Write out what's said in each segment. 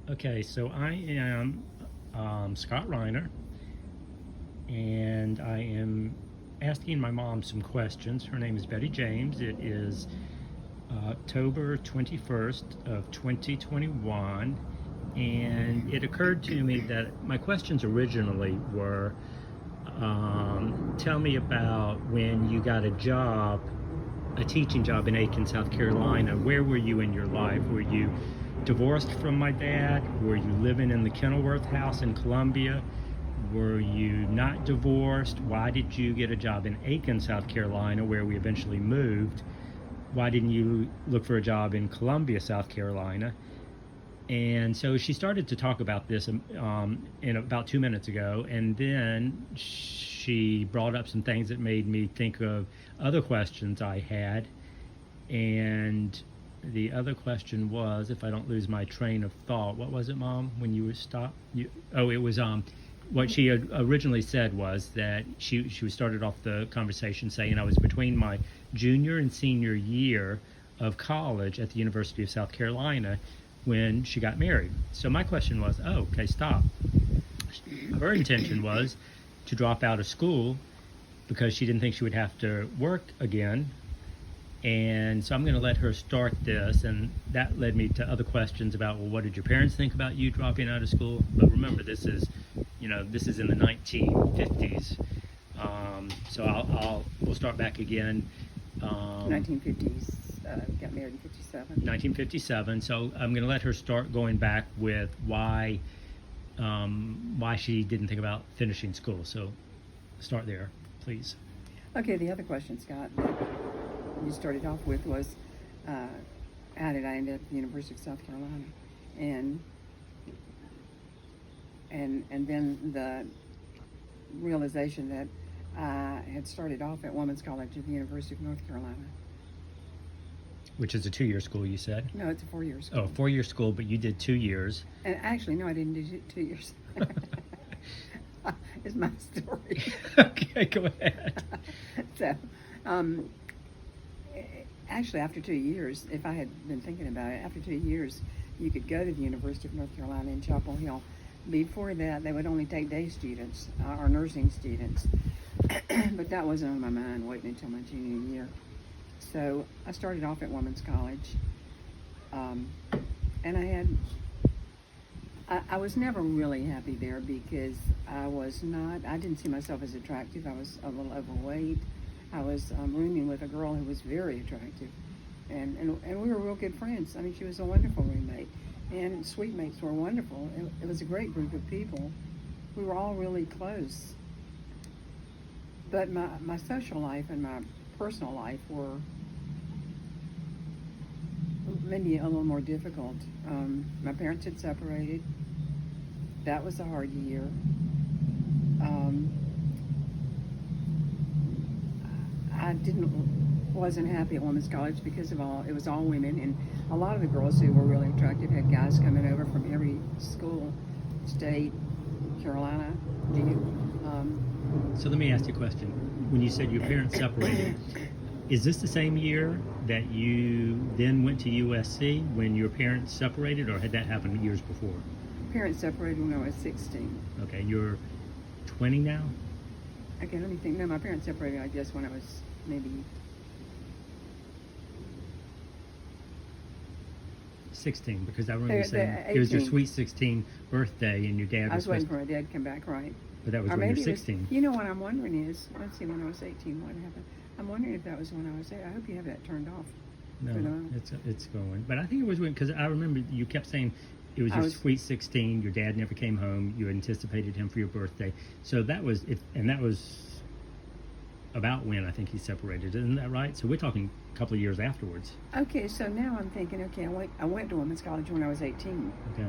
Okay, so I am Scott Reyner, and I am asking my mom some questions. Her name is Betty James. It is October 21st of 2021, and it occurred to me that my questions originally were, tell me about when you got a teaching job in Aiken, South Carolina. Where were you in your life? Were you divorced from my dad? Were you living in the Kenilworth house in Columbia? Were you not divorced? Why did you get a job in Aiken, South Carolina, where we eventually moved? Why didn't you look for a job in Columbia, South Carolina? And so she started to talk about this in about 2 minutes ago, and then she brought up some things that made me think of other questions I had. And the other question was, if I don't lose my train of thought, what was it, Mom, when you were stopped? It was what she had originally said was that she started off the conversation saying I was between my junior and senior year of college at the University of South Carolina when she got married. So my question was, oh, okay, stop. Her intention was to drop out of school because she didn't think she would have to work again. And so I'm going to let her start this, and that led me to other questions about, well, what did your parents think about you dropping out of school? But remember, this is in the 1950s. So we'll start back again. 1950s. Got married in 57. 1957. So I'm going to let her start going back with why she didn't think about finishing school. So start there, please. Okay, the other question, Scott, that you started off with was, how did I end up at the University of South Carolina? And then the realization that I had started off at Women's College at the University of North Carolina. Which is a 2-year school, you said? No, it's a 4-year school. Oh, 4-year school, but you did 2 years. And actually, no, I didn't do 2 years. It's my story. Okay, go ahead. So, actually, after 2 years, if I had been thinking about it, after 2 years, you could go to the University of North Carolina in Chapel Hill. Before that, they would only take day students or nursing students. But that wasn't on my mind waiting until my junior year. So I started off at Women's College, and I was never really happy there because I didn't see myself as attractive. I was a little overweight. I was rooming with a girl who was very attractive, and we were real good friends. I mean, she was a wonderful roommate, and suite mates were wonderful. It was a great group of people. We were all really close. But my social life and my personal life were maybe a little more difficult. My parents had separated. That was a hard year. I wasn't happy at Women's College because it was all women, and a lot of the girls who were really attractive had guys coming over from every school, state, Carolina, Duke. So let me ask you a question. When you said your parents separated, is this the same year that you then went to USC when your parents separated, or had that happened years before? Parents separated when I was 16. Okay, you're 20 now? Okay, let me think. No, my parents separated, I guess, when I was maybe 16, because I remember you saying it was your sweet 16 birthday and your dad was I was waiting for my dad to come back, right? But that was Or when maybe you're 16. You know what I'm wondering is, let's see, when I was 18, what happened? I'm wondering if that was when I was there. I hope you have that turned off. No, it's going. But I think it was when, because I remember you kept saying it was your sweet 16, your dad never came home, you anticipated him for your birthday. So that was it, and that was about when I think he separated. Isn't that right? So we're talking a couple of years afterwards. Okay, so now I'm thinking, okay, I went to Women's College when I was 18. Okay.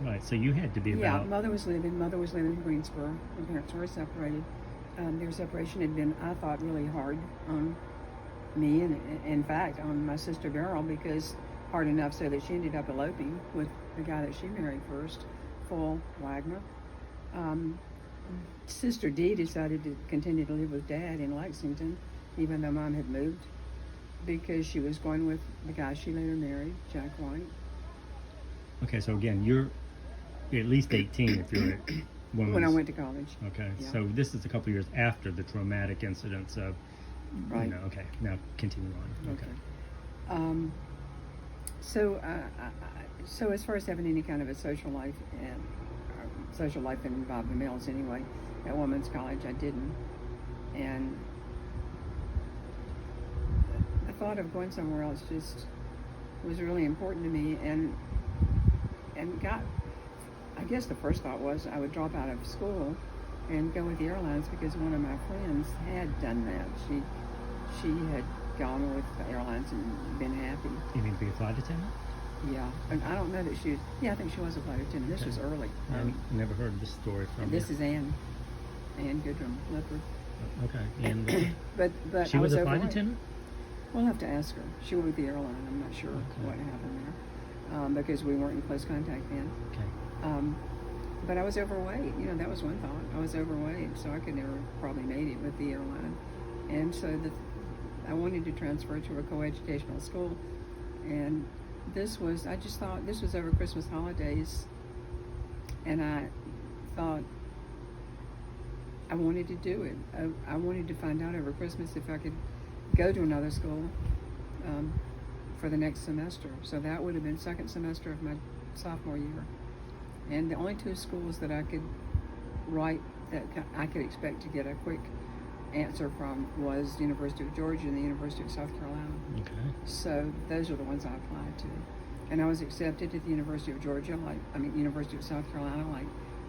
Right, so you had to be about... Yeah, mother was living in Greensboro. My parents were separated. Their separation had been, I thought, really hard on me, and in fact, on my sister Beryl, because hard enough so that she ended up eloping with the guy that she married first, Phil Wagner. Sister Dee decided to continue to live with Dad in Lexington, even though Mom had moved, because she was going with the guy she later married, Jack White. Okay, so again, you're at least 18 if you're at women's. When I went to college. Okay, Yeah. so this is a couple years after the traumatic incidents of, Right. you know, okay, now continue on. Okay. Um, so, so as far as having any kind of a social life and social life that involved the males anyway, at women's college I didn't, and the thought of going somewhere else just was really important to me, and I guess the first thought was I would drop out of school and go with the airlines because one of my friends had done that. She had gone with the airlines and been happy. You mean to be a flight attendant? Yeah, and I don't know that she was. Yeah, I think she was a flight attendant. This was early. I never heard this story from This you. is Ann Goodrum Lipper. Okay, and But she I was a flight overweight. attendant? We'll have to ask her. She went with the airline. I'm not sure Okay. what happened there because we weren't in close contact then. Okay. But I was overweight. You know, that was one thought. I was overweight, so I could never probably made it with the airline. And so I wanted to transfer to a coeducational school. And I just thought this was over Christmas holidays. And I thought I wanted to do it. I wanted to find out over Christmas if I could go to another school for the next semester. So that would have been second semester of my sophomore year. And the only two schools that I could write that I could expect to get a quick answer from was the University of Georgia and the University of South Carolina. Okay. So those are the ones I applied to. And I was accepted at the University of Georgia, University of South Carolina,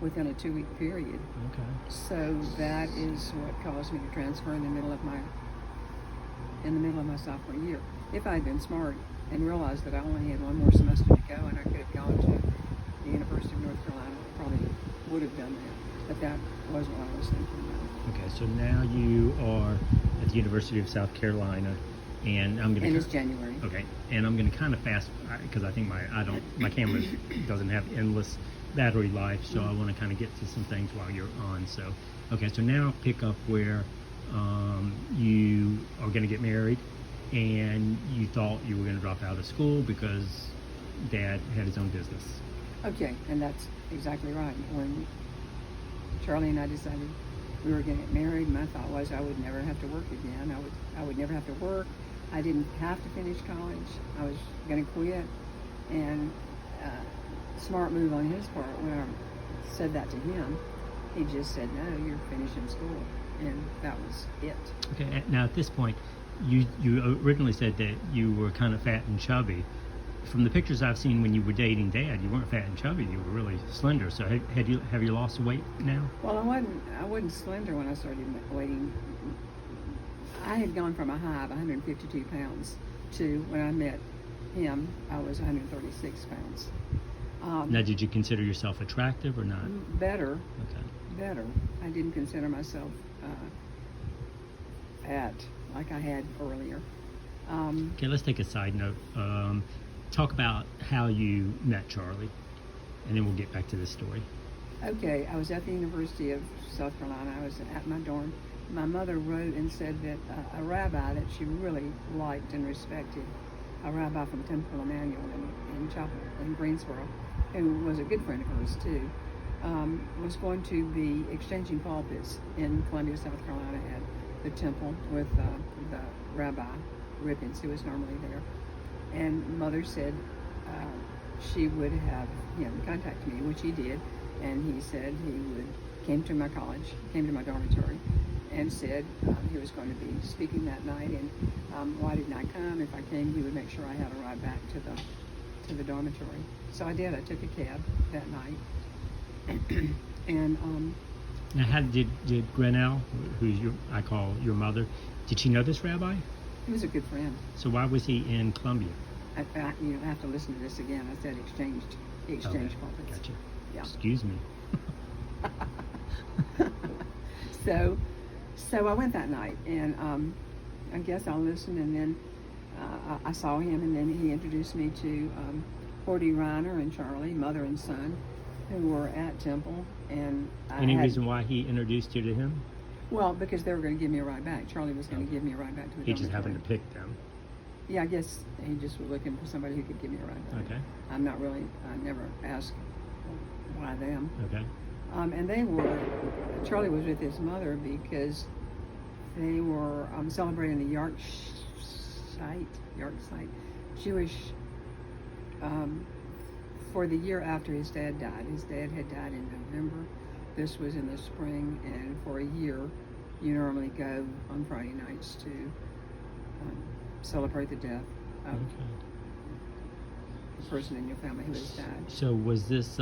within a 2-week period. Okay. So that is what caused me to transfer in the middle of my sophomore year. If I had been smart and realized that I only had one more semester to go and I could have gone to the University of North Carolina, I probably would have done that. But that wasn't what I was thinking about. Okay, so now you are at the University of South Carolina, and I'm going to. And it's January. Okay, and I'm going to kind of fast because I think my camera doesn't have endless battery life, so I want to kind of get to some things while you're on. So, okay, so now pick up where you are going to get married, and you thought you were going to drop out of school because Dad had his own business. Okay, and that's exactly right. When Charlie and I decided we were going to get married, my thought was I would never have to work again. I would never have to work. I didn't have to finish college. I was going to quit. And smart move on his part, when I said that to him, he just said, no, you're finishing school. And that was it. Okay, now at this point, you originally said that you were kind of fat and chubby. From the pictures I've seen when you were dating Dad, you weren't fat and chubby. You were really slender. So have you lost weight now? Well, I wasn't slender when I started weighing. I had gone from a high of 152 pounds to when I met him, I was 136 pounds. Now, did you consider yourself attractive or not? Better. Okay. Better. I didn't consider myself fat like I had earlier. Okay, let's take a side note. Talk about how you met Charlie, and then we'll get back to this story. Okay, I was at the University of South Carolina. I was at my dorm. My mother wrote and said that a rabbi that she really liked and respected, a rabbi from Temple Emmanuel in Chapel in Greensboro, who was a good friend of hers too, was going to be exchanging pulpits in Columbia, South Carolina at the temple with the rabbi Rippins, who was normally there. And Mother said she would have him contact me, which he did. And he said came to my dormitory, and said he was going to be speaking that night. And why didn't I come? If I came, he would make sure I had a ride back to the dormitory. So I did. I took a cab that night. And now, how did Grinnell, who I call your mother, did she know this rabbi? he was a good friend. So why was he in Columbia? I have to listen to this again. I said he exchanged pulpits. Gotcha. Yeah. Excuse me. So I went that night, and I guess I listened, and then I saw him, and then he introduced me to Reyner and Charlie, mother and son, who were at Temple. And Any reason why he introduced you to him? Well, because they were going to give me a ride back. Charlie was going to give me a ride back to the He just dormitory. happened to pick them. Yeah, I guess he just was looking for somebody who could give me a ride home. Okay. I'm not really, I never asked why them. Okay. And they were, Charlie was with his mother because they were celebrating the Yorkshire Jewish, for the year after his dad died. His dad had died in November. This was in the spring, and for a year, you normally go on Friday nights to celebrate the death of the person in your family who has died. So was this,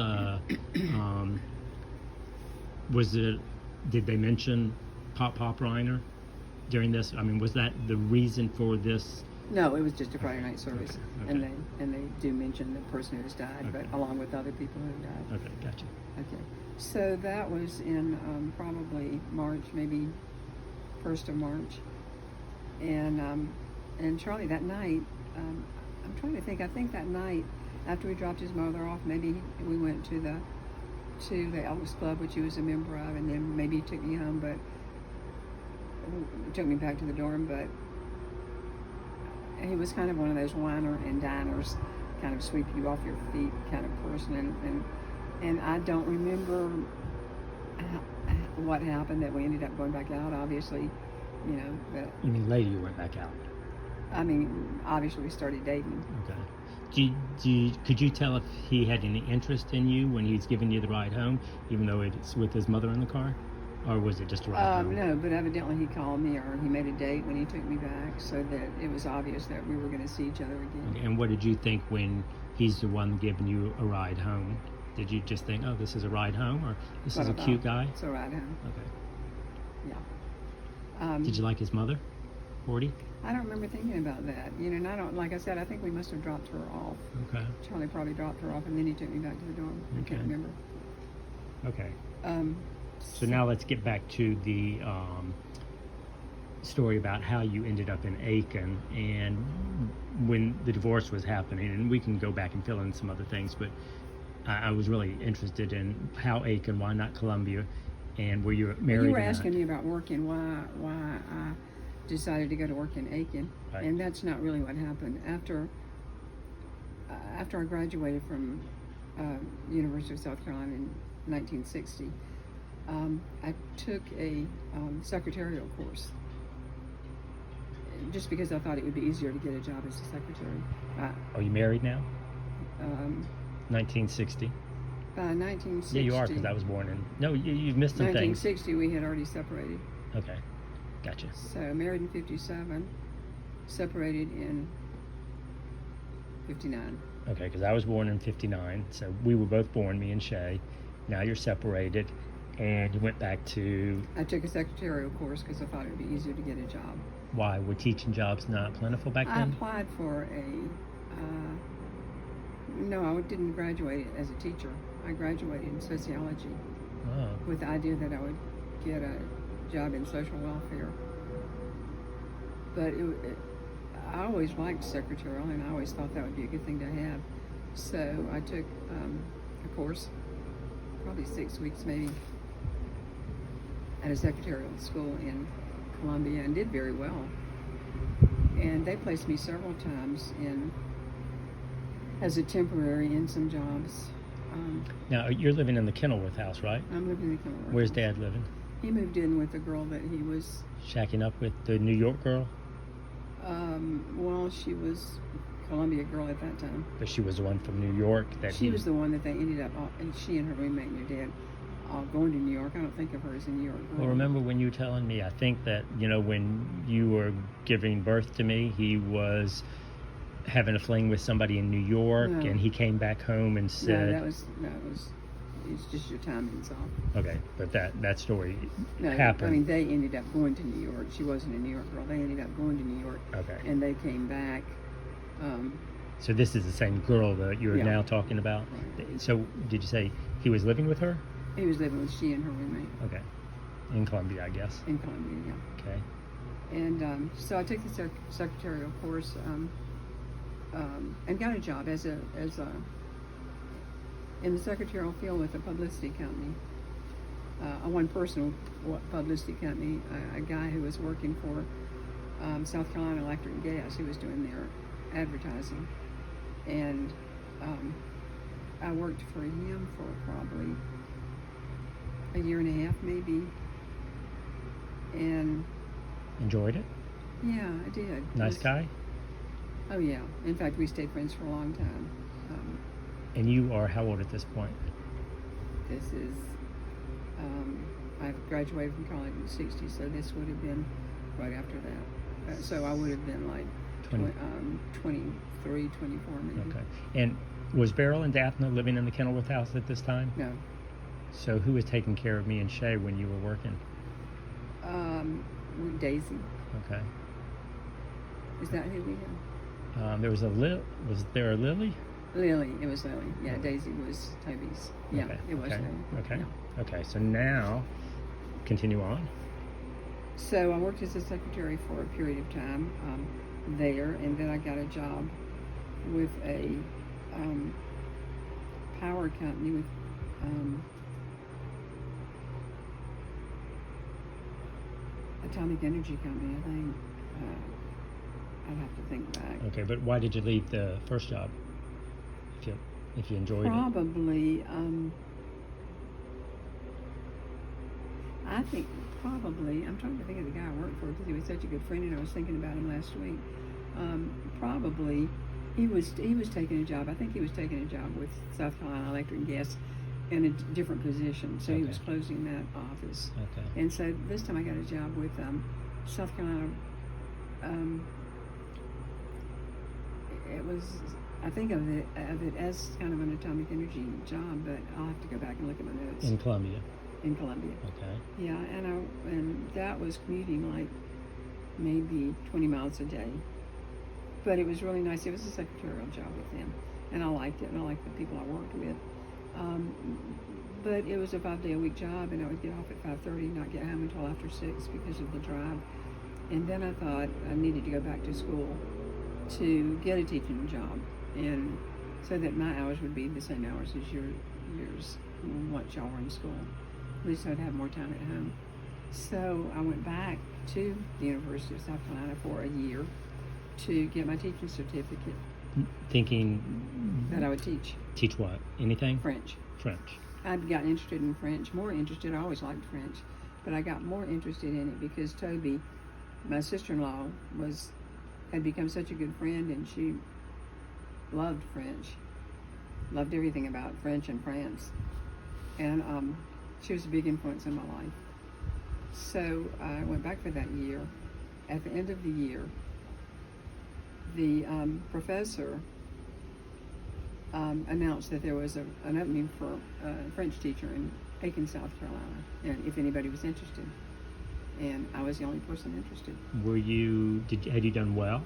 did they mention Pop Reyner during this? I mean, was that the reason for this? No, it was just a Friday night service, Okay. and they do mention the person who has died, but along with other people who have died. Okay, gotcha. Okay, so that was in probably March, maybe 1st of March, and Charlie that night, I'm trying to think. I think that night after we dropped his mother off, maybe we went to the Elks Club, which he was a member of, and then maybe he took me home, but took me back to the dorm. But he was kind of one of those whiner and diners, kind of sweep you off your feet kind of person, and I don't remember what happened that we ended up going back out. Obviously, you know, but You mean later you went back out? I mean, obviously we started dating. Okay. Could you tell if he had any interest in you when he's giving you the ride home, even though it's with his mother in the car? Or was it just a ride home? No, but evidently he called me, or he made a date when he took me back, so that it was obvious that we were going to see each other again. Okay. And what did you think when he's the one giving you a ride home? Did you just think, oh, this is a ride home, or this is a cute guy? It's a ride home. Okay. Yeah. Did you like his mother, 40? I don't remember thinking about that. You know, and I don't, like I said, I think we must have dropped her off. Okay. Charlie probably dropped her off, and then he took me back to the dorm. I Okay. can't remember. Okay. Um, So now let's get back to the story about how you ended up in Aiken and when the divorce was happening. And we can go back and fill in some other things, but I was really interested in how Aiken, why not Columbia, and were you married? You were or not? asking me about working, why I decided to go to work in Aiken, Right. and that's not really what happened. After I graduated from University of South Carolina in 1960, I took a secretarial course just because I thought it would be easier to get a job as a secretary. Are you married now? 1960. By 1960. Yeah, you are, because I was born in. No, you've missed some things. 1960, we had already separated. Okay, gotcha. So married in 57, separated in 59. Okay, because I was born in 59, so we were both born, me and Shay. Now you're separated, and you went back to. I took a secretarial course because I thought it would be easier to get a job. Why? Were teaching jobs not plentiful back I then? applied for no, I didn't graduate as a teacher. I graduated in sociology Oh, with the idea that I would get a job in social welfare. But I always liked secretarial, and I always thought that would be a good thing to have. So I took a course, probably 6 weeks maybe, at a secretarial school in Columbia, and did very well. And they placed me several times as a temporary in some jobs. now you're living in the Kenilworth house, right? I'm living in the Kenilworth. Where's house. Dad living? He moved in with the girl that he was. Shacking up with the New York girl, Well, she was a Columbia girl at that time. but she was the one from New York that She was the one that they ended up, and she and her roommate and your dad, going to New York. I don't think of her as a New York girl. Well, remember when you were telling me? I think that when you were giving birth to me, he was having a fling with somebody in New York, No. and he came back home and No, said, it's just your timing's off. "Okay," but that story No, happened. I mean, they ended up going to New York. She wasn't a New York girl. They ended up going to New York, Okay. and they came back. So this is the same girl that you're Yeah. now talking about. Right. So did you say he was living with her? He was living with she and her roommate Okay, in Columbia, I guess. in Columbia, yeah. Okay. And so I took the secretarial course and got a job as a in the secretarial field with a publicity company, a one-person publicity company. A guy who was working for South Carolina Electric and Gas. He was doing their advertising, and I worked for him for probably a year and a half, maybe. And Enjoyed it? yeah, I did. Nice guy? Oh yeah. In fact, we stayed friends for a long time. And you are how old at this point? This is I graduated from college in '60, so this would have been right after that. So I would have been like 23, 24 maybe. Okay. And was Beryl and Daphne living in the Kenilworth house at this time? No. So who was taking care of me and Shay when you were working? With Daisy. Okay. Is that who we had? There was was there a Lily? Lily. It was Lily. Yeah, Daisy was Toby's. Yeah, Okay. it was Okay. Lily. Okay. Yeah. Okay. So now, continue on. So I worked as a secretary for a period of time there, and then I got a job with a power company with Atomic Energy Company, I think. I'd have to think back. Okay, but why did you leave the first job? If you enjoyed it. Probably, I think probably, I'm trying to think of the guy I worked for because he was such a good friend, and I was thinking about him last week. Probably he was taking a job. I think he was taking a job with South Carolina Electric and Gas in a different position, so he was closing that office. Okay. And so this time I got a job with South Carolina. It was, I think of it as kind of an atomic energy job, but I'll have to go back and look at my notes. In Columbia. In Columbia. Okay. Yeah, and that was commuting like maybe 20 miles a day. But it was really nice. It was a secretarial job with them, and I liked it, and I liked the people I worked with. But it was a 5-day-a-week job, and I would get off at 5:30, not get home until after 6 because of the drive. And then I thought I needed to go back to school to get a teaching job, and so that my hours would be the same hours as yours once y'all were in school. At least I'd have more time at home. So I went back to the University of South Carolina for a year to get my teaching certificate. Thinking that I would teach. Teach what? Anything? French. French. I'd gotten interested in French, more interested. I always liked French, but I got more interested in it because Toby, my sister-in-law, had become such a good friend, and she loved French, loved everything about French and France, and she was a big influence in my life. So I went back for that year. At the end of the year, the professor announced that there was an opening for a French teacher in Aiken, South Carolina, and if anybody was interested. And I was the only person interested. Had you done well?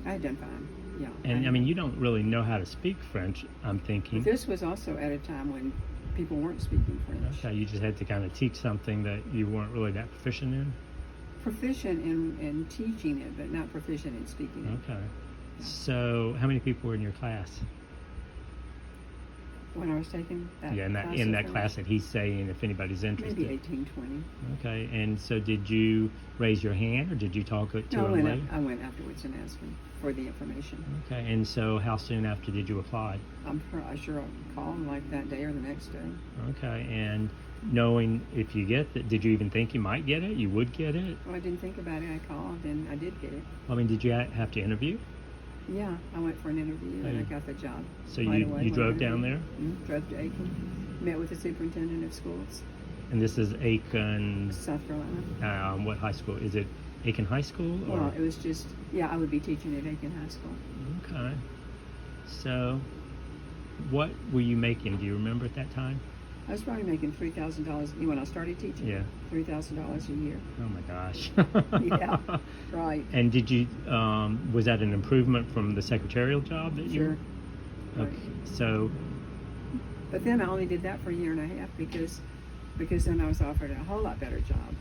I had done fine, yeah. And I mean, you don't really know how to speak French, I'm thinking. But this was also at a time when people weren't speaking French. Okay, you just had to kind of teach something that you weren't really that proficient in? Proficient in teaching it, but not proficient in speaking it. Okay. Yeah. So how many people were in your class? When I was taking that class? In that class that he's saying, if anybody's interested. Maybe 18, 20. Okay, and so did you raise your hand, or did you talk to him later? I went afterwards and asked him for the information. Okay, and so how soon after did you apply? I'm sure I'll call him like that day or the next day. Okay, and knowing if you get it, did you even think you might get it? You would get it? Well, I didn't think about it. I called, and I did get it. I mean, did you have to interview? Yeah, I went for an interview, and I got the job. So you drove down there? Mm-hmm. Drove to Aiken, met with the superintendent of schools. And this is Aiken, South Carolina. What high school? Is it Aiken High School? Or? Well, it was just, I would be teaching at Aiken High School. Okay. So what were you making? Do you remember at that time? I was probably making $3,000 when I started teaching. Yeah. $3,000 a year. Oh my gosh. Yeah, right. And did you, was that an improvement from the secretarial job that you Sure. Okay, right. So. But then I only did that for a year and a half because then I was offered a whole lot better job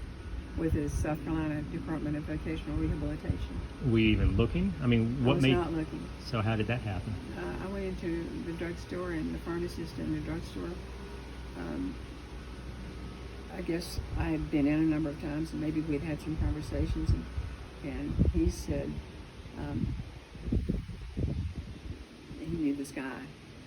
with the South Carolina Department of Vocational Rehabilitation. Were you even looking? I mean, what made? I was not looking. So how did that happen? I went into the drugstore, and the pharmacist in the drugstore, I guess I had been in a number of times, and maybe we'd had some conversations, and and he said he knew this guy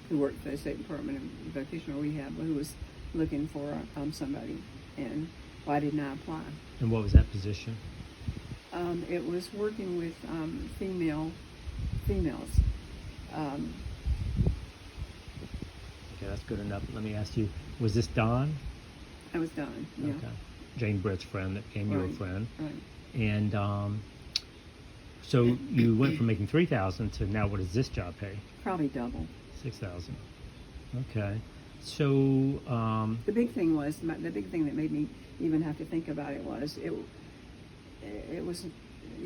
who worked for the State Department of Vocational Rehab who was looking for somebody, and why didn't I apply? And what was that position? It was working with females. Okay, that's good enough. Let me ask you, was this Don? I was done. Yeah. Okay. Jane Britt's friend that became your Right, friend. right. And so you went from making $3,000 to now what does this job pay? Probably double. $6,000. Okay. So The big thing was the big thing that made me even have to think about it was you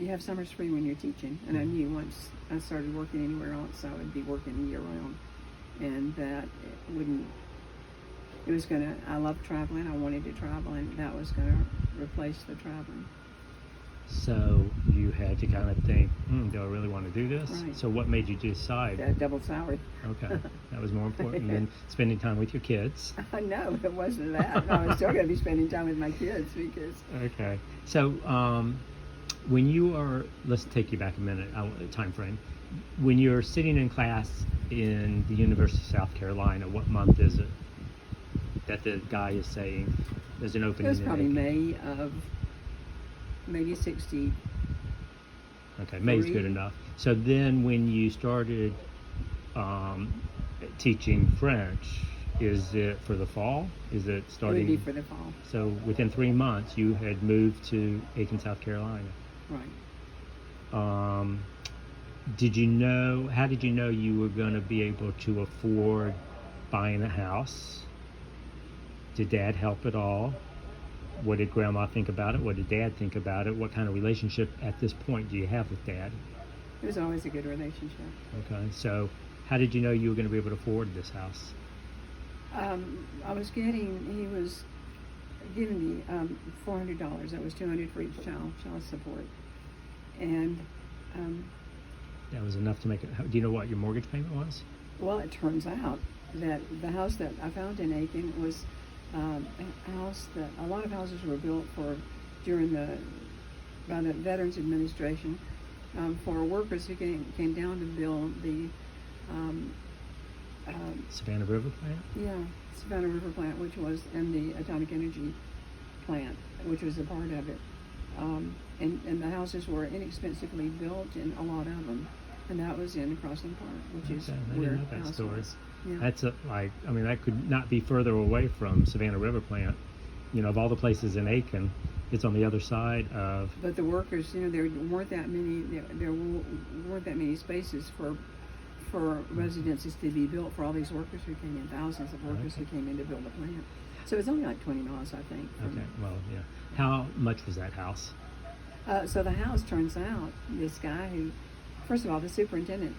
have summers free when you're teaching, and I knew once I started working anywhere else I would be working year round, and that I loved traveling, I wanted to travel, and that was gonna replace the traveling. so you had to kind of think, do I really want to do this? Right. So what made you decide? That double salary. Okay, that was more important than spending time with your kids. No, it wasn't that. No, I was still going to be spending time with my kids because. Okay. So when you are, let's take you back a minute, time frame. When you're sitting in class in the University of South Carolina, what month is it that the guy is saying there's an opening? It was in probably Aiken? May of maybe 60. Okay, May's good 3. enough. So then when you started teaching French, is it for the fall? Is it It would starting? be for the fall. So within 3 months, you had moved to Aiken, South Carolina. Right. How did you know you were going to be able to afford buying a house? Did Dad help at all? What did Grandma think about it? What did Dad think about it? What kind of relationship at this point do you have with Dad? It was always a good relationship. Okay, so how did you know you were going to be able to afford this house? He was giving me $400. That was $200 for each child support. And, That was enough to make it. Do you know what your mortgage payment was? well, it turns out that the house that I found in Aiken was a house that a lot of houses were built by the Veterans Administration for workers who came down to build the Savannah River plant? Savannah River plant, which was in the atomic energy plant, which was a part of it. And the houses were inexpensively built, and a lot of them. And that was in Crossland Park, which is Okay, I where didn't know the that house story. was. Yeah. That's that could not be further away from Savannah River plant. You know, of all the places in Aiken, it's on the other side of. But the workers, there weren't that many spaces for residences to be built for all these workers who came in, thousands of workers who came in to build the plant. So it's only like 20 miles, I think. Okay, well, yeah. How much was that house? So the house, turns out, this guy who, first of all, the superintendent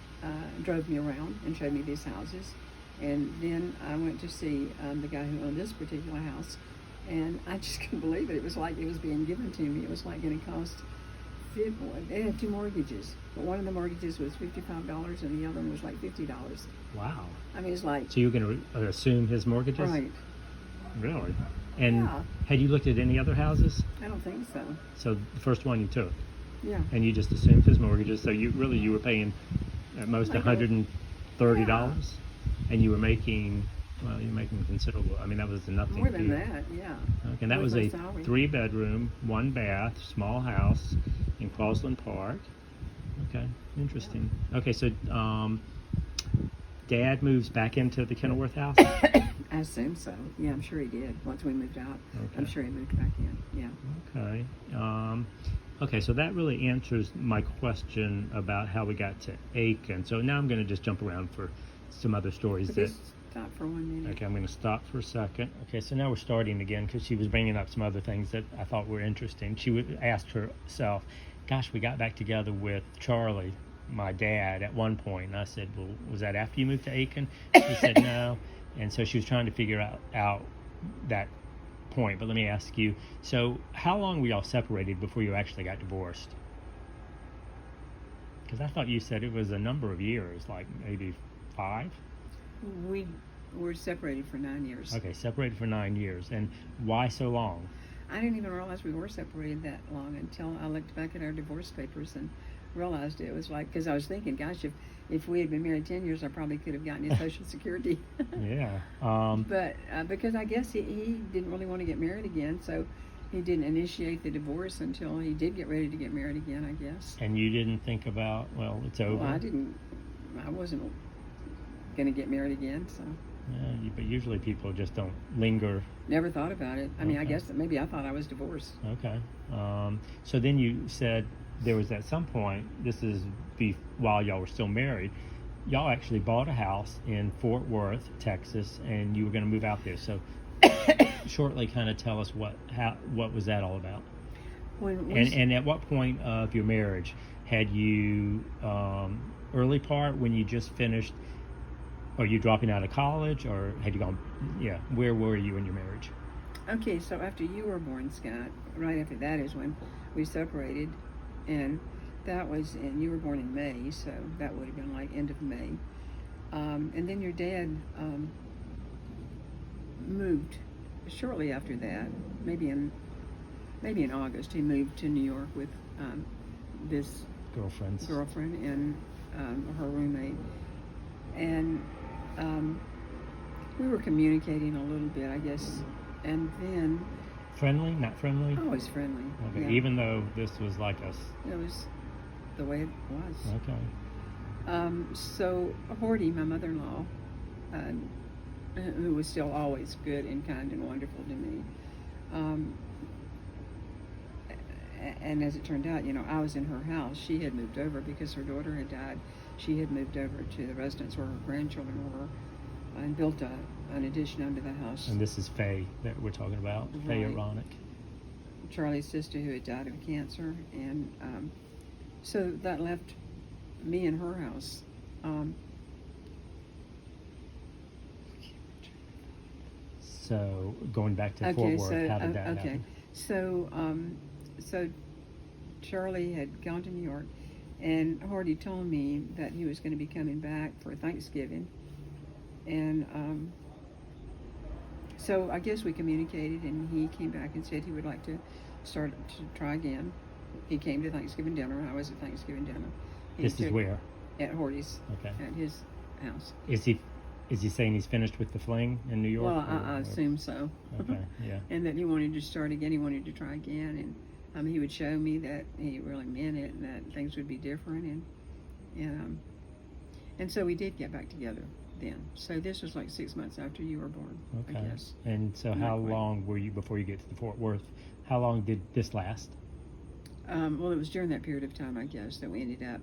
drove me around and showed me these houses. And then I went to see the guy who owned this particular house. And I just couldn't believe it. It was like it was being given to me. It was like going to cost, they had 2 mortgages. But one of the mortgages was $55 and the other one was like $50. Wow. I mean, it's like. So you were going to assume his mortgages? Right. Really? And Yeah. had you looked at any other houses? I don't think so. So the first one you took, Yeah. and you just assumed his mortgages. So you were paying at most Like $130, Yeah. and you were making considerable. I mean, that was nothing. More than to you. that, yeah. Okay, and that was my a salary. 3-bedroom, 1 bath, small house in Crossland Park. Okay, interesting. Okay, so Dad moves back into the Kenilworth house. I assume so. Yeah, I'm sure he did. Once we moved out, Okay. I'm sure he moved back in. Yeah. Okay. Okay, so that really answers my question about how we got to Aiken. So now I'm going to just jump around for some other stories But that. just stop for 1 minute. Okay, I'm going to stop for a second. Okay, so now we're starting again because she was bringing up some other things that I thought were interesting. She asked herself, gosh, we got back together with Charlie, my dad, at one point. And I said, well, was that after you moved to Aiken? She said no. And so she was trying to figure out that point. But let me ask you, so how long were y'all separated before you actually got divorced? Because I thought you said it was a number of years, like maybe 5? We were separated for 9 years. Okay, separated for 9 years. And why so long? I didn't even realize we were separated that long until I looked back at our divorce papers and realized it was like, because I was thinking, gosh, if we had been married 10 years, I probably could have gotten his Social Security. Yeah. But because I guess he didn't really want to get married again, so he didn't initiate the divorce until he did get ready to get married again, I guess. And you didn't think about, well, it's over? Well, I wasn't going to get married again, so. Yeah, but usually people just don't linger. Never thought about it. I mean, I Okay. guess that maybe I thought I was divorced. Okay. So then you said there was at some point, this is while y'all were still married, y'all actually bought a house in Fort Worth, Texas, and you were going to move out there. So shortly kind of tell us what was that all about? And at what point of your marriage had you early part when you just finished? Are you dropping out of college, or had you gone? Yeah, where were you in your marriage? Okay, so after you were born, Scott, right after that is when we separated, and that was you were born in May, so that would have been like end of May, and then your dad moved shortly after that, maybe in August. He moved to New York with this Girlfriend and her roommate, and we were communicating a little bit, I guess, and then friendly, not friendly? always friendly. Okay, Yeah. even though this was like us. It was the way it was. Okay. So Horty, my mother-in-law, who was still always good and kind and wonderful to me, and as it turned out, I was in her house. She had moved over because her daughter had died. She had moved over to the residence where her grandchildren were and built an addition under the house. And this is Faye that we're talking about, Faye Right. Ironic. Charlie's sister, who had died of cancer, and so that left me in her house. So going back to Fort Worth, how did that happen? So Charlie had gone to New York, and Hardy told me that he was going to be coming back for Thanksgiving, and so I guess we communicated, and he came back and said he would like to try again. He came to Thanksgiving dinner. I was at Thanksgiving dinner. This is where? At Hardy's. Okay. At his house. Is he saying he's finished with the fling in New York? Well, I assume so. Okay, yeah. And that he wanted to start again. He wanted to try again, and he would show me that he really meant it, and that things would be different, and so we did get back together then. So this was like 6 months after you were born, Okay. I guess. And so how long were you before you get to the Fort Worth? How long did this last? Well, it was during that period of time, I guess, that we ended up.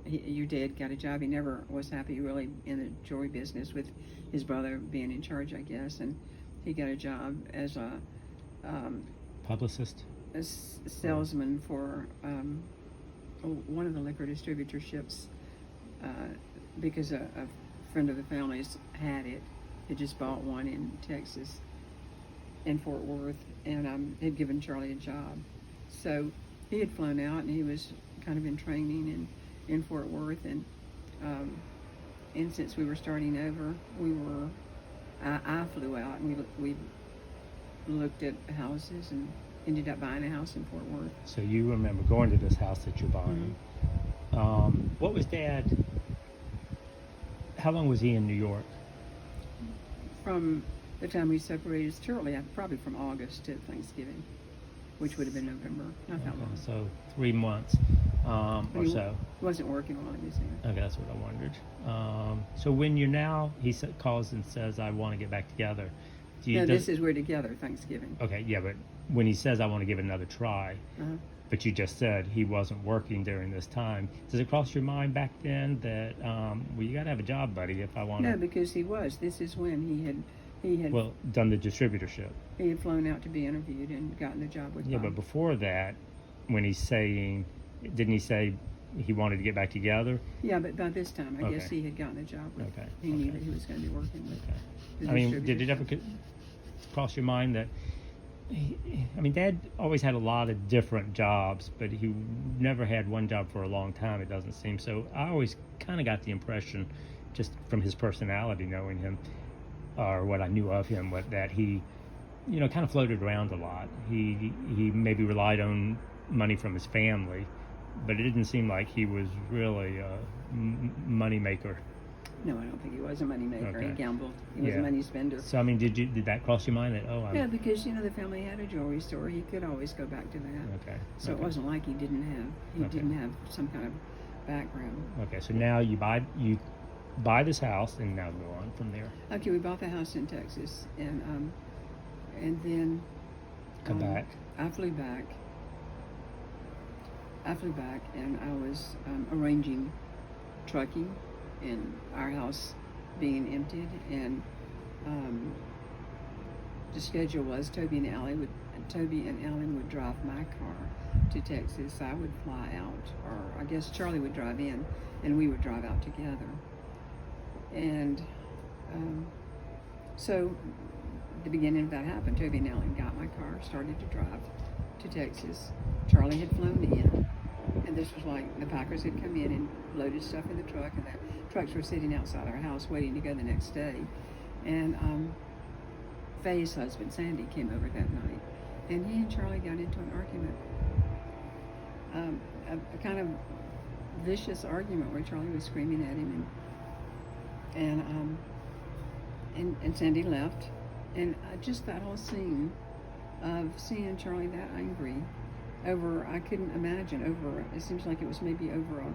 Your dad got a job. He never was happy really in the jewelry business with his brother being in charge, I guess, and he got a job as a Publicist? salesman for one of the liquor distributorships because a friend of the family's had it. He just bought one in Texas, in Fort Worth, and had given Charlie a job. So he had flown out, and he was kind of in training in Fort Worth, and since we were starting over, I flew out, and we looked at houses and ended up buying a house in Fort Worth. So you remember going to this house that you're buying. Mm-hmm. What was Dad, how long was he in New York? From the time we separated, shortly after, probably from August to Thanksgiving, which would have been November, not that Okay, long. so 3 months or so. He wasn't working while he was there. Okay, that's what I wondered. So when you're now, he calls and says, I want to get back together. This is we're together, Thanksgiving. Okay, yeah, but when he says, I want to give it another try, Uh-huh. but you just said he wasn't working during this time, does it cross your mind back then that, well, you got to have a job, buddy, if I want to... No, because he was. This is when he had done the distributorship. he had flown out to be interviewed and gotten the job with Yeah, Bob. but before that, when he's saying, didn't he say he wanted to get back together? Yeah, but by this time, I guess Okay. he had gotten a job with. Okay, He knew okay. that he was going to be working with. Okay. the I mean, did it distributorship. ever cross your mind that, Dad always had a lot of different jobs, but he never had one job for a long time, it doesn't seem. So I always kind of got the impression, just from his personality, knowing him, or what I knew of him, that he kind of floated around a lot. He maybe relied on money from his family, but it didn't seem like he was really a money maker. No, I don't think he was a money maker. Okay. He gambled. He was a money spender. So I mean, did that cross your mind that Yeah, because the family had a jewelry store. He could always go back to that. Okay. So it wasn't like he didn't have some kind of background. Okay, so now you buy this house, and now go on from there. Okay, we bought the house in Texas, and then Come back. I flew back. And I was arranging trucking and our house being emptied, and the schedule was Toby and Ellen would drive my car to Texas. I would fly out, or I guess Charlie would drive in, and we would drive out together. And so the beginning of that happened. Toby and Ellen got my car, started to drive to Texas. Charlie had flown in, and this was like the Packers had come in and loaded stuff in the truck, and the trucks were sitting outside our house waiting to go the next day. And Faye's husband, Sandy, came over that night, and he and Charlie got into an argument, a kind of vicious argument where Charlie was screaming at him, and Sandy left, and just that whole scene of seeing Charlie that angry over, I couldn't imagine, over, it seems like it was maybe over a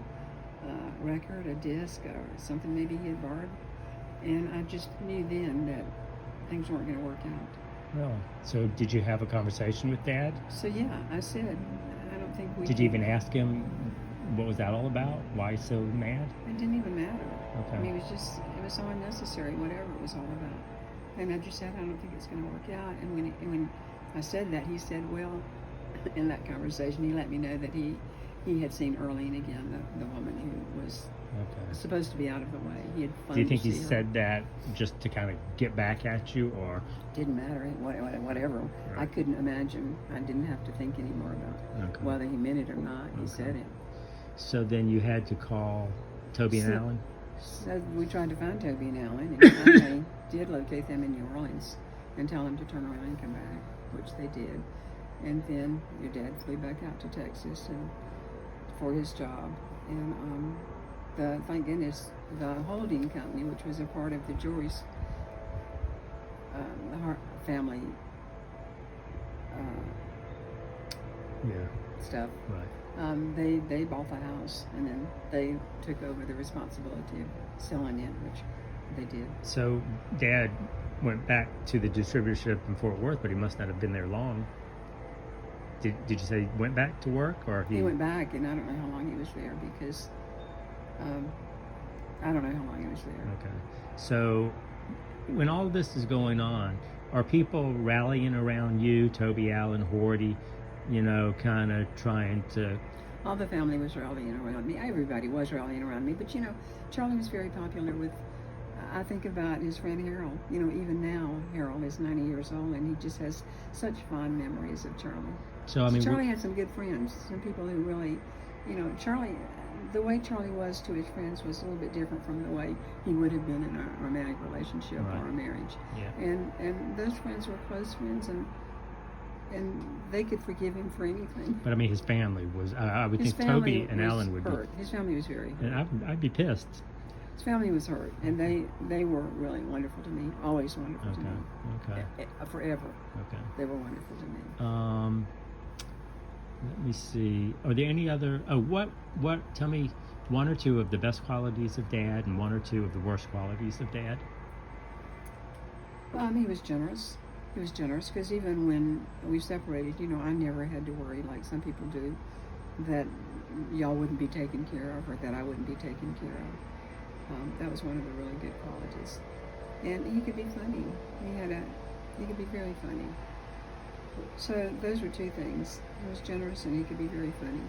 record, a disc, or something maybe he had borrowed, and I just knew then that things weren't going to work out. Really? So did you have a conversation with Dad? So yeah, I said, I don't think we Did you even ask him what was that all about? Why so mad? It didn't even matter. Okay. I mean, it was so unnecessary, whatever it was all about. And I just said, I don't think it's going to work out. And when I said that, he said, well, in that conversation, he let me know that he had seen Earlene again, the woman who was supposed to be out of the way. He had fun. Do you think to he see her. said that just to kind of get back at you, or? Didn't matter, whatever. Right. I couldn't imagine. I didn't have to think anymore about whether he meant it or not. He said it. So then you had to call Toby and Alan? So we tried to find Toby and Alan, and finally did locate them in New Orleans and tell them to turn around and come back, which they did. And then your dad flew back out to Texas and for his job. And thank goodness, the holding company, which was a part of the Joyce the Hart family stuff. Right. They bought the house, and then they took over the responsibility of selling it, which they did. So Dad went back to the distributorship in Fort Worth, but he must not have been there long. Did you say he went back to work, or he went back, and I don't know how long he was there, because I don't know how long he was there. Okay. So when all this is going on, are people rallying around you, Toby, Allen, Horty, kind of trying to... All the family was rallying around me. Everybody was rallying around me. But, Charlie was very popular with, I think about his friend Harold. Even now, Harold is 90 years old, and he just has such fond memories of Charlie. So, I mean... Charlie had some good friends, some people who really, Charlie... The way Charlie was to his friends was a little bit different from the way he would have been in a romantic relationship or a marriage. Yeah. And those friends were close friends, and they could forgive him for anything. But I mean, his family was. I would think Toby and Alan would hurt. His family was very hurt. And I'd be pissed. His family was hurt, and they were really wonderful to me. Always wonderful to me. Okay. Forever. Okay. They were wonderful to me. Let me see. Are there any other? Tell me one or two of the best qualities of Dad and one or two of the worst qualities of Dad. He was generous. He was generous because even when we separated, I never had to worry like some people do that y'all wouldn't be taken care of or that I wouldn't be taken care of. That was one of the really good qualities. And he could be funny. He could be very funny. So those were two things. He was generous and he could be very funny.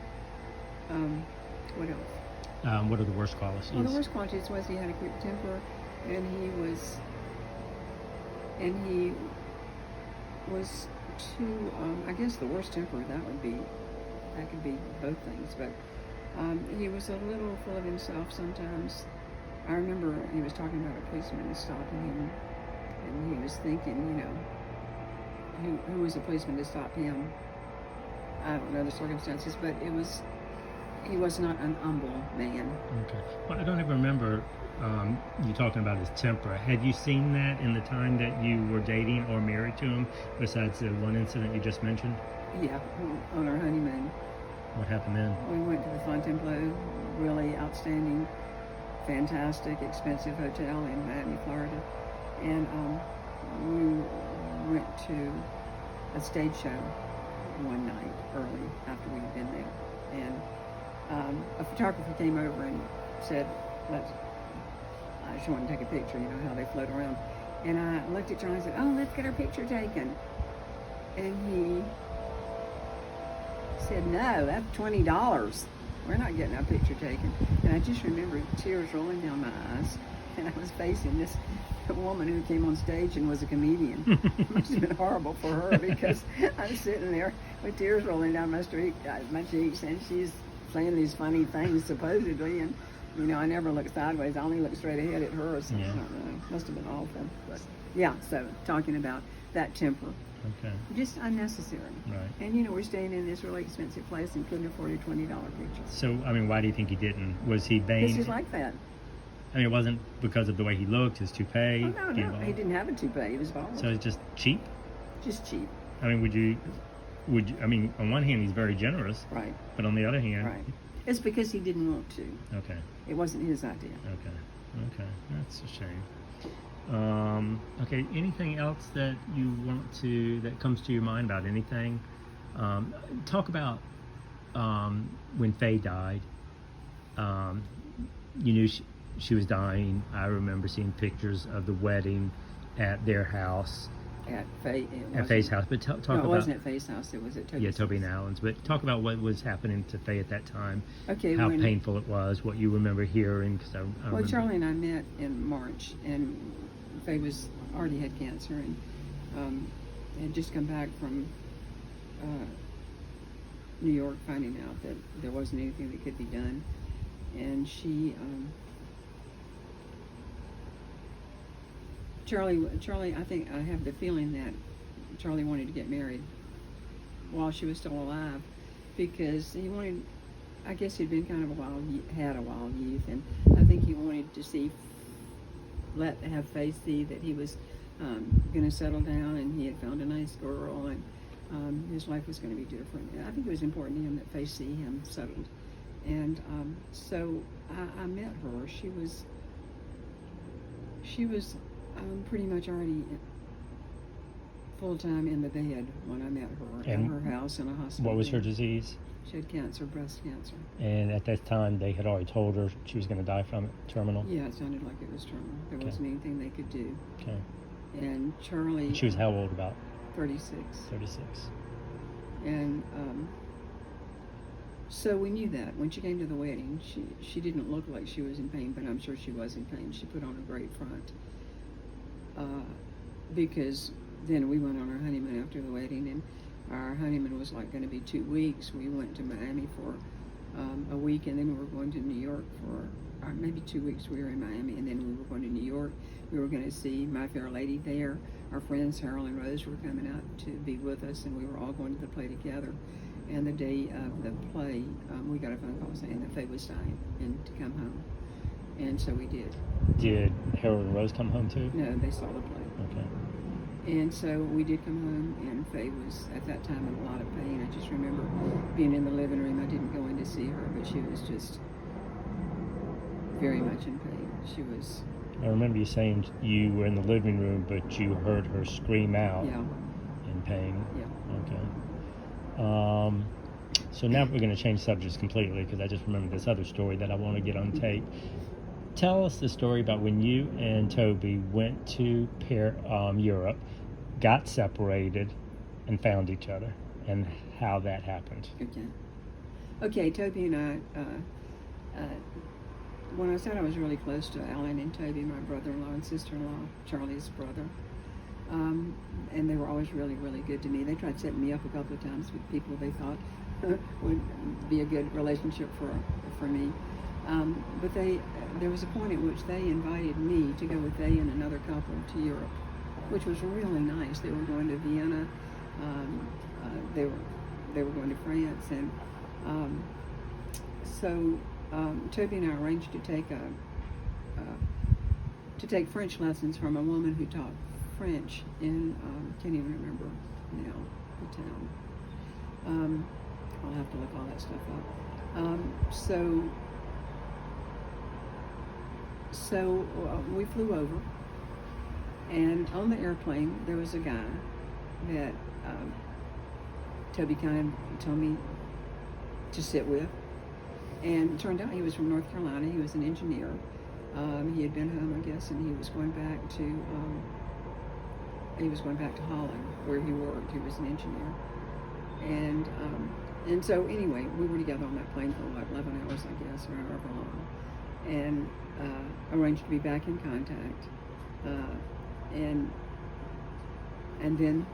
What else? What are the worst qualities? Well, the worst qualities was he had a quick temper, and he was too. I guess the worst temper that could be both things, but he was a little full of himself sometimes. I remember he was talking about a policeman stopping him, and he was thinking, who was a policeman to stop him. I don't know the circumstances, but he was not an humble man. Okay. Well, I don't even remember you talking about his temper. Had you seen that in the time that you were dating or married to him, besides the one incident you just mentioned? Yeah, on our honeymoon. What happened then? We went to the Fontainebleau, really outstanding, fantastic, expensive hotel in Miami, Florida. And we went to a stage show one night early after we had been there. And a photographer came over and said, I just want to take a picture, you know, how they float around. And I looked at Charlie and said, oh, let's get our picture taken. And he said, no, that's $20. We're not getting our picture taken. And I just remember tears rolling down my eyes. And I was facing this woman who came on stage and was a comedian. It must have been horrible for her because I was sitting there with tears rolling down my cheeks, and she's saying these funny things supposedly, and you know, I never looked sideways. I only looked straight ahead at her. So Yeah. I don't know. Must have been awful. But yeah, so talking about that temper. Okay. Just unnecessary. Right. And you know, we're staying in this really expensive place and couldn't afford a $20 picture. So, I mean, why do you think he didn't? Was he vain? This is like that. I mean, it wasn't because of the way he looked, his toupee? Oh, no, he didn't have a toupee. He was bald. So it's just cheap? Just cheap. I mean, would you, I mean, on one hand, he's very generous. Right. But on the other hand. Right. It's because he didn't want to. Okay. It wasn't his idea. Okay. That's a shame. Okay, anything else that you want to, that comes to your mind about anything? Talk about when Faye died. You knew she was dying. I remember seeing pictures of the wedding at their house. At Faye's house. But talk about... it wasn't at Faye's house. It was at Toby's. Yeah, Toby and Alan's. But talk about what was happening to Faye at that time. Okay. How painful it was, what you remember hearing. Cause I well, remember. Charlie and I met in March, and Faye already had cancer, and had just come back from New York, finding out that there wasn't anything that could be done. And Charlie, I think I have the feeling that Charlie wanted to get married while she was still alive, because he wanted, I guess he'd been kind of had a wild youth, and I think he wanted to have Faye see that he was going to settle down, and he had found a nice girl, and his life was going to be different. And I think it was important to him that Faye see him settled. And so I met her. She was pretty much already full-time in the bed when I met her at her house in a hospital. What was her disease? She had cancer, breast cancer. And at that time, they had already told her she was going to die from it, terminal? Yeah, it sounded like it was terminal. There wasn't anything they could do. Okay. And Charlie... She was how old, about? 36. 36. And so we knew that. When she came to the wedding, she didn't look like she was in pain, but I'm sure she was in pain. She put on a great front. Because then we went on our honeymoon after the wedding, and our honeymoon was like going to be 2 weeks. We went to Miami for a week, and then we were going to New York for maybe 2 weeks. We were in Miami, and then we were going to New York. We were going to see My Fair Lady there. Our friends Harold and Rose were coming out to be with us, and we were all going to the play together. And the day of the play, we got a phone call saying that Faye was dying and to come home. And so we did. Did Harold and Rose come home too? No, they saw the play. Okay. And so we did come home, and Faye was at that time in a lot of pain. I just remember being in the living room. I didn't go in to see her, but she was just very much in pain. She was... I remember you saying you were in the living room, but you heard her scream out in pain. Yeah. Okay. So now we're going to change subjects completely, because I just remember this other story that I want to get on tape. Tell us the story about when you and Toby went to Europe, got separated, and found each other, and how that happened. Okay, Toby and I, when I said I was really close to Alan and Toby, my brother-in-law and sister-in-law, Charlie's brother, and they were always really, really good to me. They tried setting me up a couple of times with people they thought would be a good relationship for me. But there was a point at which they invited me to go with they and another couple to Europe, which was really nice. They were going to Vienna They were going to France, and so Toby and I arranged to take French lessons from a woman who taught French in can't even remember now the town. I'll have to look all that stuff up. So we flew over, and on the airplane there was a guy that Toby kind of told me to sit with, and it turned out he was from North Carolina. He was an engineer. He had been home, I guess, and he was going back to Holland, where he worked. He was an engineer, and so anyway, we were together on that plane for 11 hours, I guess, or however long, and arranged to be back in contact, and then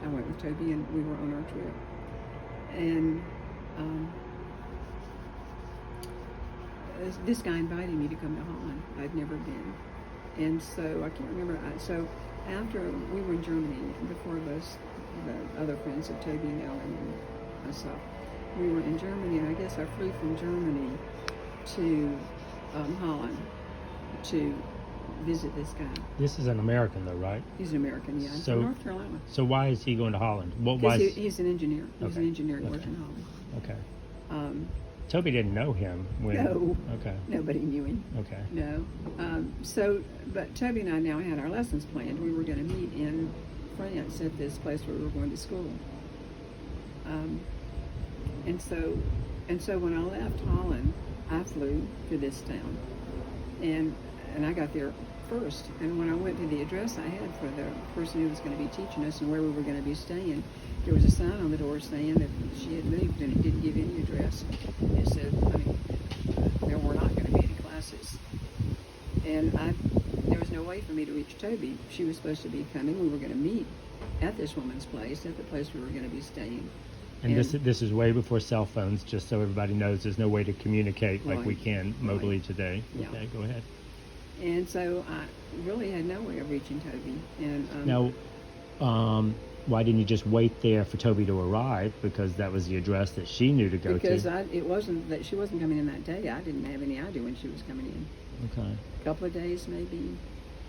I went with Toby, and we were on our trip, and this guy invited me to come to Holland. I'd never been, and so I can't remember. So after we were in Germany, the four of us, the other friends of Toby and Ellen and myself, we were in Germany, and I guess I flew from Germany to Holland to visit this guy. This is an American, though, right? He's an American, yeah. He's So- from North Carolina. So why is he going to Holland? Why Because is, he's an engineer. He's an Okay. engineer. He works Okay. in Holland. okay. Toby didn't know him when. No. Okay. Nobody knew him. Okay. No. But Toby and I now had our lessons planned. We were going to meet in France at this place where we were going to school. And so when I left Holland, I flew to this town, and I got there first. And when I went to the address I had for the person who was going to be teaching us and where we were going to be staying, there was a sign on the door saying that she had moved, and it didn't give any address. It said, there were not going to be any classes. And there was no way for me to reach Toby. She was supposed to be coming. We were going to meet at this woman's place, at the place we were going to be staying. And this is way before cell phones, just so everybody knows there's no way to communicate like we Right. can modally Right. today. Yeah. Okay, go ahead. And so I really had no way of reaching Toby. And Now, why didn't you just wait there for Toby to arrive? Because that was the address that she knew to go because to. it wasn't that she wasn't coming in that day. I didn't have any idea when she was coming in. Okay. A couple of days, maybe.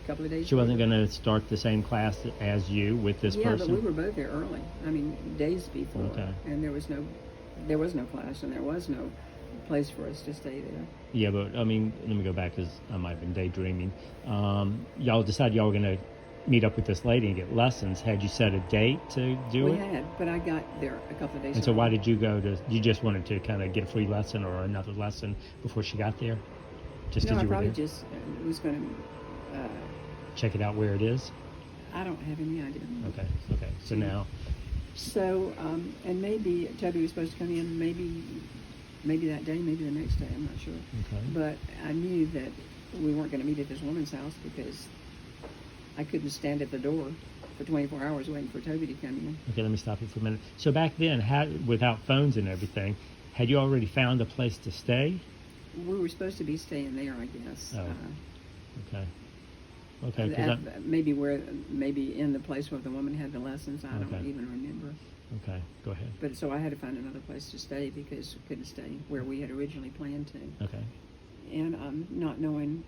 A couple of days. She wasn't later. going to start the same class as you with this Yeah, person? but we were both there early. I mean, days before. Okay. And there was no class, and there was no place for us to stay there. Yeah, but I mean, let me go back because I might have been daydreaming. Y'all decided y'all were going to meet up with this lady and get lessons. Had you set a date to do We it? had, but I got there a couple of days. And so why early. did you go to, you just wanted to kind of get a free lesson or another lesson before she got there? Just No, because I you were probably there? just was going to. Check it out where it is? I don't have any idea. Okay. So now, So, and maybe Toby was supposed to come in maybe that day, maybe the next day, I'm not sure. okay. But I knew that we weren't going to meet at this woman's house because I couldn't stand at the door for 24 hours waiting for Toby to come in. Okay, let me stop you for a minute. So back then, without phones and everything, had you already found a place to stay? We were supposed to be staying there, I guess. Oh. Okay. Okay, because maybe in the place where the woman had the lessons. I don't Okay. even remember. okay, go ahead. But so I had to find another place to stay because we couldn't stay where we had originally planned to. Okay. And not knowing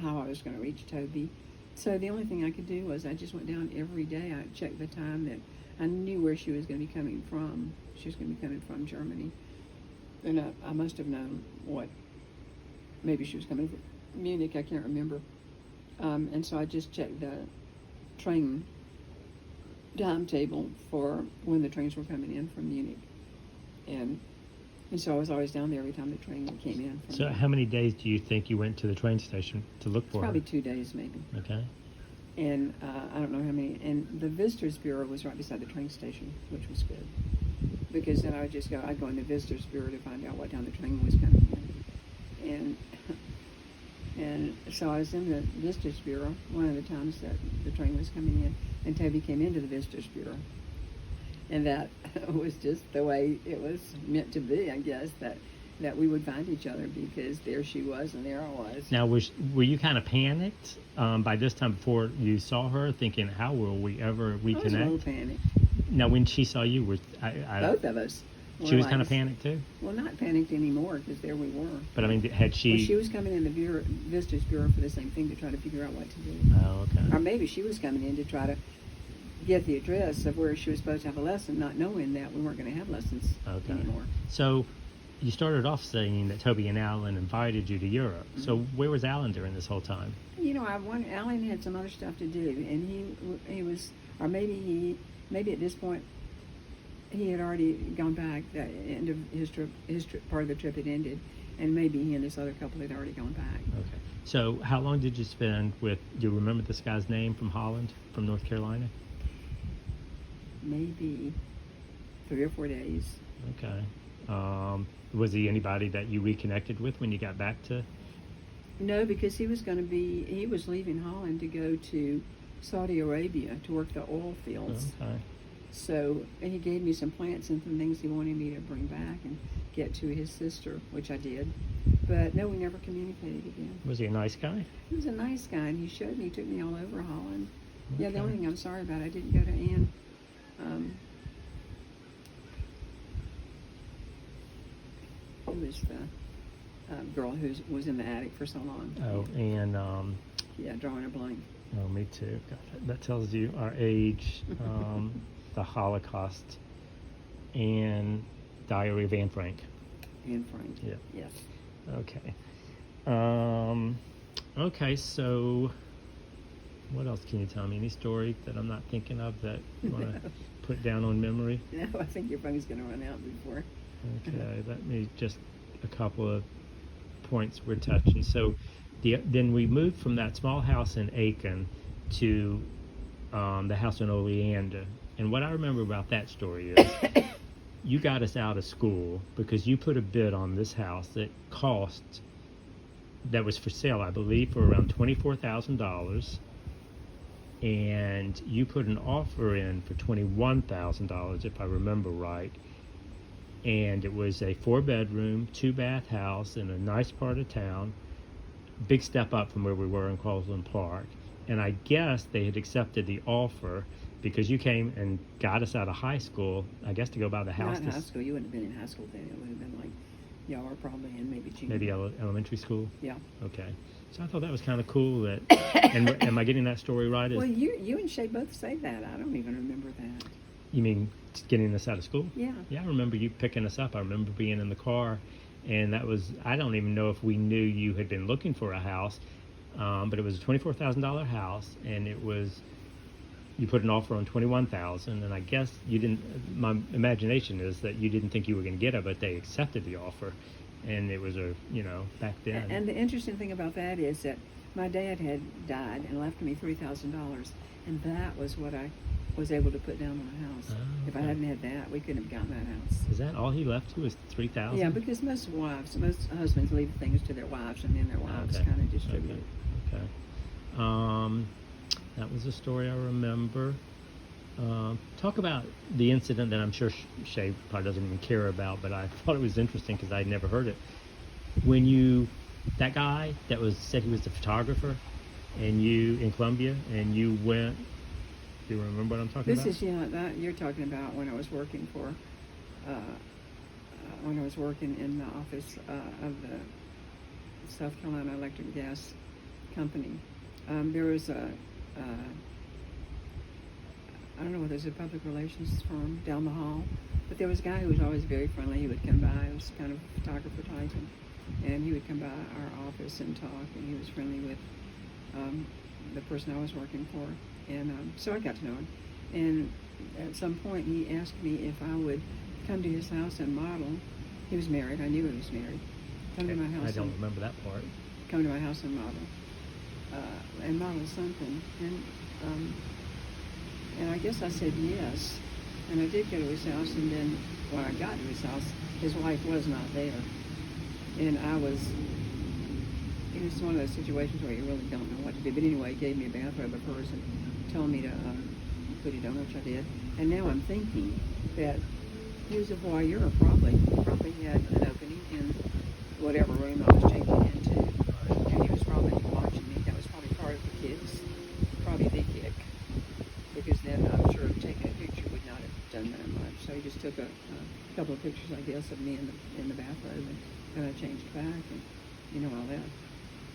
how I was going to reach Toby. So the only thing I could do was I just went down every day. I checked the time that I knew where she was going to be coming from. She was going to be coming from Germany. And I must have known maybe she was coming from Munich, I can't remember. And so I just checked the train timetable for when the trains were coming in from Munich. And so I was always down there every time the train came in. From So how many days do you think you went to the train station to look for Probably her? 2 days, maybe. Okay. And I don't know how many. And the Visitors Bureau was right beside the train station, which was good. Because then I'd go in the Visitors Bureau to find out what time the train was coming in. And so I was in the Visitors Bureau one of the times that the train was coming in, and Toby came into the Visitors Bureau. And that was just the way it was meant to be, I guess, that that we would find each other, because there she was and there I was. Now, were you kind of panicked by this time before you saw her, thinking, how will we ever reconnect? I was a little panicked. Now, when she saw you, Both of us. She was kind of panicked too? Well, not panicked anymore, because there we were. But I mean, had she... Well, she was coming in the Visitor's Bureau for the same thing, to try to figure out what to do. Oh, okay. Or maybe she was coming in to try to get the address of where she was supposed to have a lesson, not knowing that we weren't going to have lessons anymore. So you started off saying that Toby and Alan invited you to Europe. Mm-hmm. So where was Alan during this whole time? You know, Alan had some other stuff to do, and he was, or maybe at this point, he had already gone back. The end of his trip, part of the trip had ended, and maybe he and this other couple had already gone back. Okay. So how long did you spend with, do you remember this guy's name from Holland, from North Carolina? Maybe 3 or 4 days. Okay. Was he anybody that you reconnected with when you got back to? No, because he was leaving Holland to go to Saudi Arabia to work the oil fields. Okay. So he gave me some plants and some things he wanted me to bring back and get to his sister, which I did. But no, we never communicated again. Was he a nice guy? He was a nice guy, and he showed me, he took me all over Holland. Okay. Yeah, the only Okay. thing I'm sorry about, I didn't go to Anne. Who was the girl who was in the attic for so long? Oh, and yeah, drawing a blank. oh, me too. God, that tells you our age. The Holocaust and Diary of Anne Frank. Anne Frank. Yeah. Yes. Okay. Okay, so what else can you tell me? Any story that I'm not thinking of that you want to put down on memory? No, I think your phone's going to run out before. Okay, let me just a couple of points we're touching. So then we moved from that small house in Aiken to the house in Oleander. And what I remember about that story is you got us out of school because you put a bid on this house that was for sale, I believe, for around $24,000. And you put an offer in for $21,000, if I remember right. And it was a 4-bedroom, 2-bath house in a nice part of town, big step up from where we were in Crosland Park. And I guess they had accepted the offer because you came and got us out of high school, I guess, to go buy the house. Not high school. You wouldn't have been in high school then. It would have been like, y'all were probably in maybe junior. Maybe elementary school? Yeah. Okay. So I thought that was kind of cool that, and am I getting that story right? Well, you and Shay both say that. I don't even remember that. You mean getting us out of school? Yeah. Yeah, I remember you picking us up. I remember being in the car, and that was, I don't even know if we knew you had been looking for a house, but it was a $24,000 house, and it was, you put an offer on $21,000, and I guess you didn't, my imagination is that you didn't think you were going to get it, but they accepted the offer, and it was back then. And the interesting thing about that is that my dad had died and left me $3,000, and that was what I was able to put down on the house. Oh, If I okay. hadn't had that, we couldn't have gotten that house. Is that all he left you was $3,000? Yeah, because most husbands leave things to their wives, and then their wives kind of distribute it. Okay. That was a story I remember. Talk about the incident that I'm sure Shay probably doesn't even care about, but I thought it was interesting because I'd never heard it. When that guy that said he was the photographer, and you in Columbia, and you went. Do you remember what I'm talking about? You're talking about when I was working for, when I was working in the office of the South Carolina Electric and Gas Company. There was I don't know whether it was a public relations firm down the hall, but there was a guy who was always very friendly. He would come by. He was kind of a photographer type, and he would come by our office and talk, and he was friendly with the person I was working for. And so I got to know him. And at some point, he asked me if I would come to his house and model. He was married. I knew he was married. Come to my house. I don't remember that part. Come to my house and model. And model something. And I guess I said yes. And I did go to his house. And then when I got to his house, his wife was not there. And it was one of those situations where you really don't know what to do. But anyway, he gave me a bathrobe of hers and told me to put it on, which I did. And now I'm thinking that he was a voyeur, probably had an opening in whatever room I was changing into, and he was probably watching me. That was probably part of the kids, probably the kick, because then I'm sure taking a picture would not have done that much. So he just took a couple of pictures, I guess, of me in the bathrobe, and then I changed back, and all that.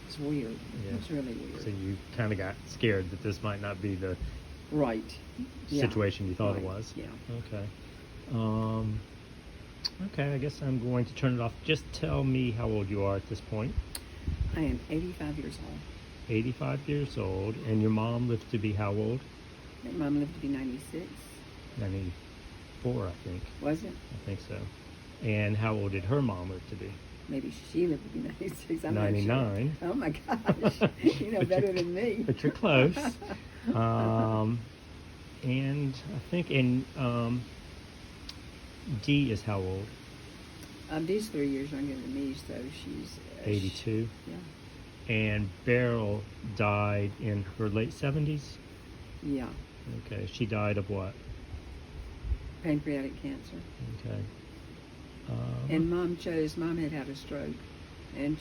It's weird. Yeah. It's really weird. So you kind of got scared that this might not be the Right. Yeah. situation you thought it Right. was. Yeah. Okay. Okay, I guess I'm going to turn it off. Just tell me how old you are at this point. I am 85 years old. 85 years old. And your mom lived to be how old? My mom lived to be 96. 94, I think. Was it? I think so. And how old did her mom live to be? Maybe she lived to be 96. I'm 99. Not sure. Oh my gosh. You know But better you're- than me. But you're close. And I think Dee is how old? Dee's 3 years younger than me, so she's 82. Yeah. And Beryl died in her late 70s? Yeah. Okay. She died of what? Pancreatic cancer. Okay. And mom had a stroke, and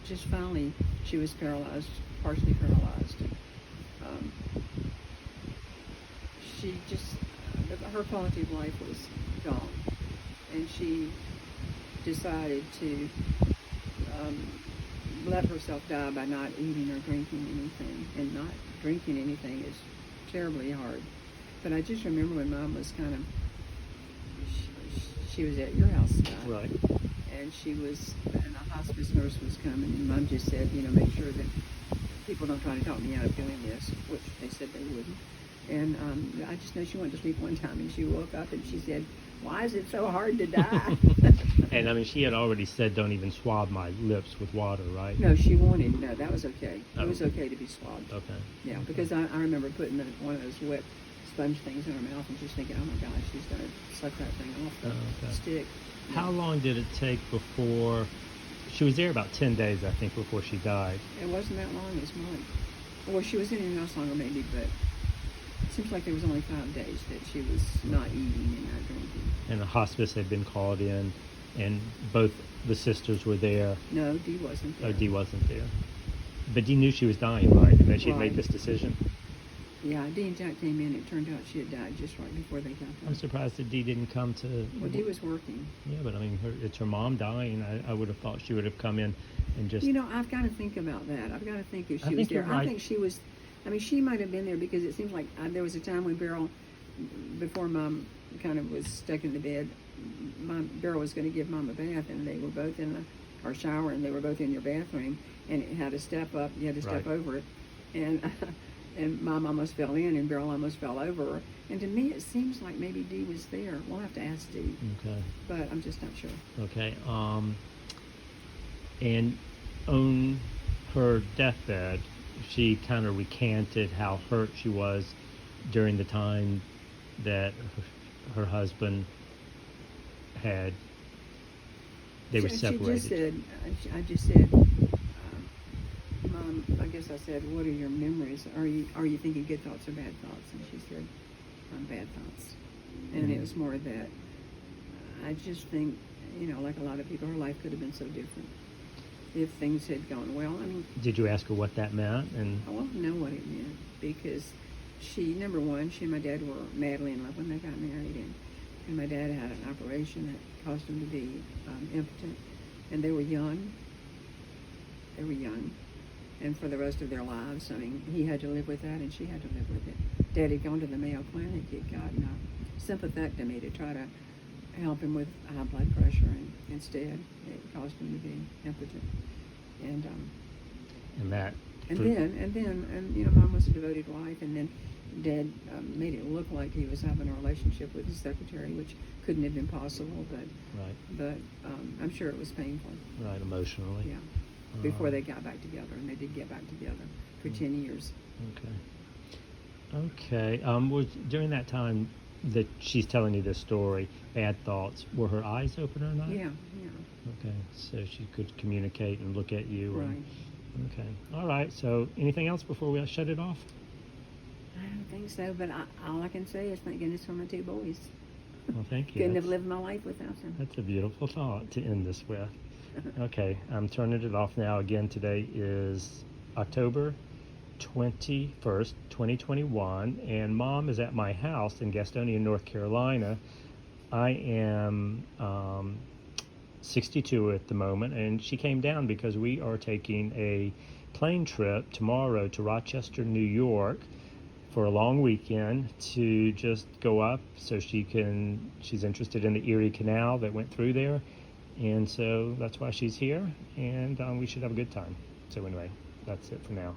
just finally she was paralyzed, partially paralyzed. She just, her quality of life was gone, and she decided to let herself die by not eating or drinking anything. And not drinking anything is terribly hard. But I just remember when mom was kind of, she was at your house, Scott. Right. And and a hospice nurse was coming, and mom just said, make sure that people don't try to talk me out of doing this, which they said they wouldn't. And I just know she went to sleep one time, and she woke up and she said, "Why is it so hard to die?" And I mean, she had already said, "Don't even swab my lips with water," right? No, no, that was okay. It was okay to be swabbed. Okay. Yeah, because I remember putting one of those wet sponge things in her mouth and just thinking, "Oh my gosh, she's gonna suck that thing off the stick." Yeah. How long did it take before she was there? About 10 days, I think, before she died. It wasn't that long, as month. Well, she was in your house longer, maybe, but it seems like there was only 5 days that she was not eating and not drinking. And the hospice had been called in, and both the sisters were there. No, Dee wasn't there. Oh, Dee wasn't there. But Dee knew she was dying, right? And that she had made Right. this decision. Yeah, Dee and Jack came in. It turned out she had died just right before they got there. I'm surprised that Dee didn't come to. Well, Dee was working. Yeah, but I mean, it's her mom dying. I would have thought she would have come in and just. I've got to think about that. I've got to think if I she was think there. you're right. I think she was. I mean, she might have been there because it seems like there was a time when Beryl, before Mom kind of was stuck in the bed, Beryl was going to give Mom a bath, and they were both in our shower, and they were both in your bathroom, and it had a step up. You had to step Right. over it, and and Mom almost fell in, and Beryl almost fell over her. And to me, it seems like maybe Dee was there. We'll have to ask Dee, Okay. but I'm just not sure. Okay. And on her deathbed, she kind of recanted how hurt she was during the time that her husband they were separated. I just said, Mom, I guess I said, what are your memories? Are you thinking good thoughts or bad thoughts? And she said, bad thoughts. And it was more that I just think, like a lot of people, her life could have been so different if things had gone well. I mean, Did you ask her what that meant? And I want to know what it meant, because number one, she and my dad were madly in love when they got married, and my dad had an operation that caused him to be impotent, and they were young. And for the rest of their lives, I mean, he had to live with that, and she had to live with it. Dad had gone to the Mayo Clinic. He'd gotten a sympathectomy to try to help him with high blood pressure, and instead it caused him to be impotent. And then Mom was a devoted wife, and then Dad made it look like he was having a relationship with his secretary, which couldn't have been possible, but I'm sure it was painful. Right, emotionally. Yeah. Before they got back together, and they did get back together for 10 years. Okay. Was during that time that she's telling you this story, bad thoughts, were her eyes open or not? Yeah. Okay, so she could communicate and look at you. Right. Okay. All right. So, anything else before we shut it off? I don't think so, but all I can say is thank goodness for my two boys. Well, thank you. Couldn't have lived my life without him. That's a beautiful thought to end this with. Okay, I'm turning it off now. Again, today is October 21st, 2021, and Mom is at my house in Gastonia, North Carolina. I am 62 at the moment, and she came down because we are taking a plane trip tomorrow to Rochester, New York for a long weekend to just go up so she's interested in the Erie Canal that went through there, and so that's why she's here, and we should have a good time. So anyway, that's it for now.